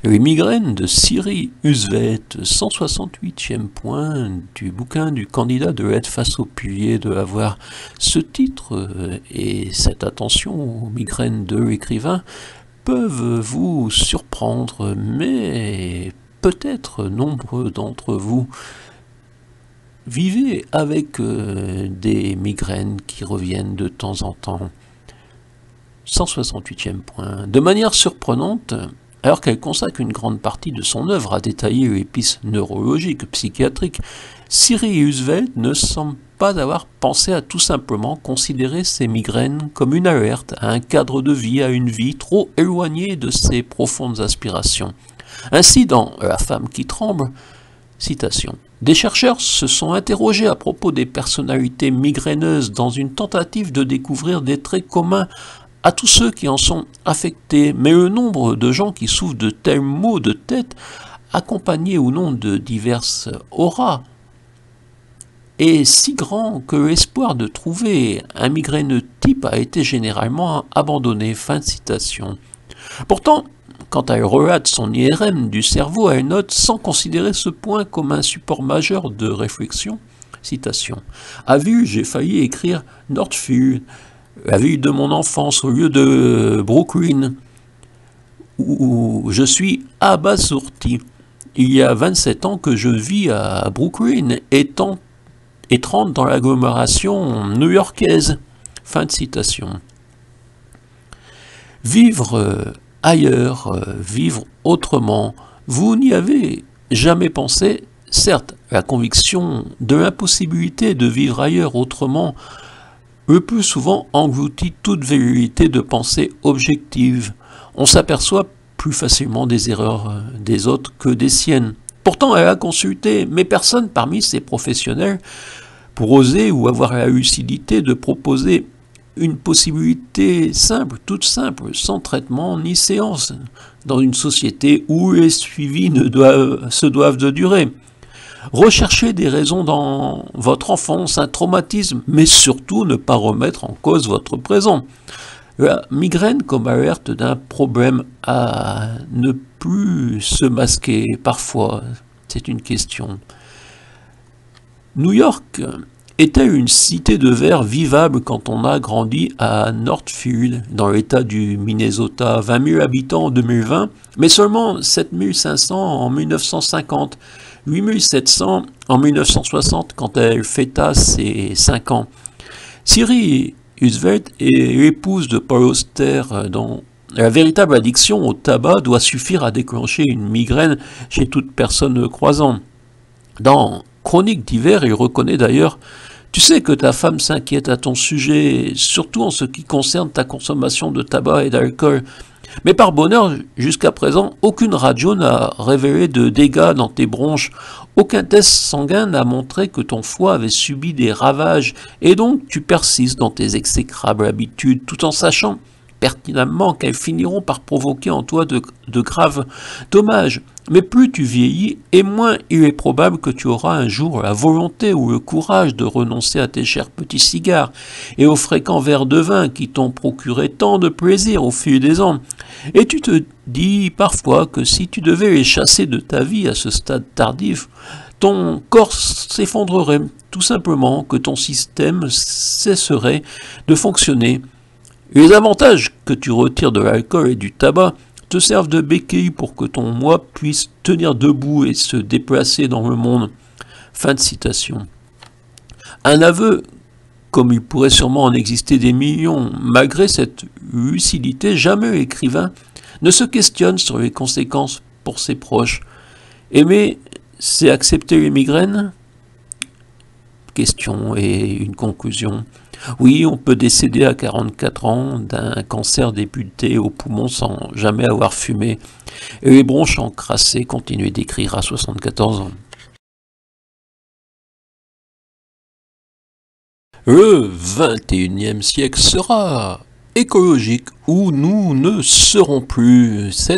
Les migraines de Siri Husvet, 168e point du bouquin du candidat de l'aide face au pilier de avoir ce titre et cette attention aux migraines de l'écrivain peuvent vous surprendre, mais peut-être nombreux d'entre vous vivez avec des migraines qui reviennent de temps en temps. 168e point. De manière surprenante, alors qu'elle consacre une grande partie de son œuvre à détailler les pistes neurologiques, psychiatriques, Siri Husvet ne semble pas avoir pensé à tout simplement considérer ses migraines comme une alerte à un cadre de vie, à une vie trop éloignée de ses profondes aspirations. Ainsi, dans La femme qui tremble, citation, « Des chercheurs se sont interrogés à propos des personnalités migraineuses dans une tentative de découvrir des traits communs à tous ceux qui en sont affectés, mais le nombre de gens qui souffrent de tels maux de tête, accompagnés ou non de diverses auras, est si grand que l'espoir de trouver un migraineux type a été généralement abandonné. » Fin de citation. Pourtant, quand elle relate son IRM du cerveau, elle note sans considérer ce point comme un support majeur de réflexion. Citation. « À vue, j'ai failli écrire Northfield, la ville de mon enfance au lieu de Brooklyn, où je suis abasourdi. Il y a 27 ans que je vis à Brooklyn et 30 dans l'agglomération new-yorkaise. » Fin de citation. Vivre ailleurs, vivre autrement, vous n'y avez jamais pensé? Certes, la conviction de l'impossibilité de vivre ailleurs autrement le plus souvent engloutit toute vérité de pensée objective. On s'aperçoit plus facilement des erreurs des autres que des siennes. Pourtant, elle a consulté, mais personne parmi ces professionnels pour oser ou avoir la lucidité de proposer une possibilité simple, toute simple, sans traitement ni séance, dans une société où les suivis se doivent de durer. Recherchez des raisons dans votre enfance, un traumatisme, mais surtout ne pas remettre en cause votre présent. La migraine comme alerte d'un problème à ne plus se masquer, parfois, c'est une question. New York est-elle une cité de verre vivable quand on a grandi à Northfield, dans l'état du Minnesota, 20 000 habitants en 2020, mais seulement 7 500 en 1950, 8 700 en 1960 quand elle fêta ses 5 ans. Siri Husvet est l'épouse de Paul Auster, dont la véritable addiction au tabac doit suffire à déclencher une migraine chez toute personne croisant. Dans Chroniques d'hiver, il reconnaît d'ailleurs « Tu sais que ta femme s'inquiète à ton sujet, surtout en ce qui concerne ta consommation de tabac et d'alcool. Mais par bonheur, jusqu'à présent, aucune radio n'a révélé de dégâts dans tes bronches. Aucun test sanguin n'a montré que ton foie avait subi des ravages, et donc tu persistes dans tes exécrables habitudes, tout en sachant pertinemment qu'elles finiront par provoquer en toi de graves dommages. Mais plus tu vieillis, et moins il est probable que tu auras un jour la volonté ou le courage de renoncer à tes chers petits cigares et aux fréquents verres de vin qui t'ont procuré tant de plaisir au fil des ans. Et tu te dis parfois que si tu devais les chasser de ta vie à ce stade tardif, ton corps s'effondrerait, tout simplement que ton système cesserait de fonctionner. Les avantages que tu retires de l'alcool et du tabac te servent de béquille pour que ton moi puisse tenir debout et se déplacer dans le monde. Fin de citation. Un aveu, comme il pourrait sûrement en exister des millions, malgré cette lucidité, jamais l'écrivain ne se questionne sur les conséquences pour ses proches. Aimer, c'est accepter les migraines? Question et une conclusion. Oui, on peut décéder à 44 ans d'un cancer débuté au poumon sans jamais avoir fumé, et les bronches encrassées continuer d'écrire à 74 ans. Le 21e siècle sera écologique, où nous ne serons plus.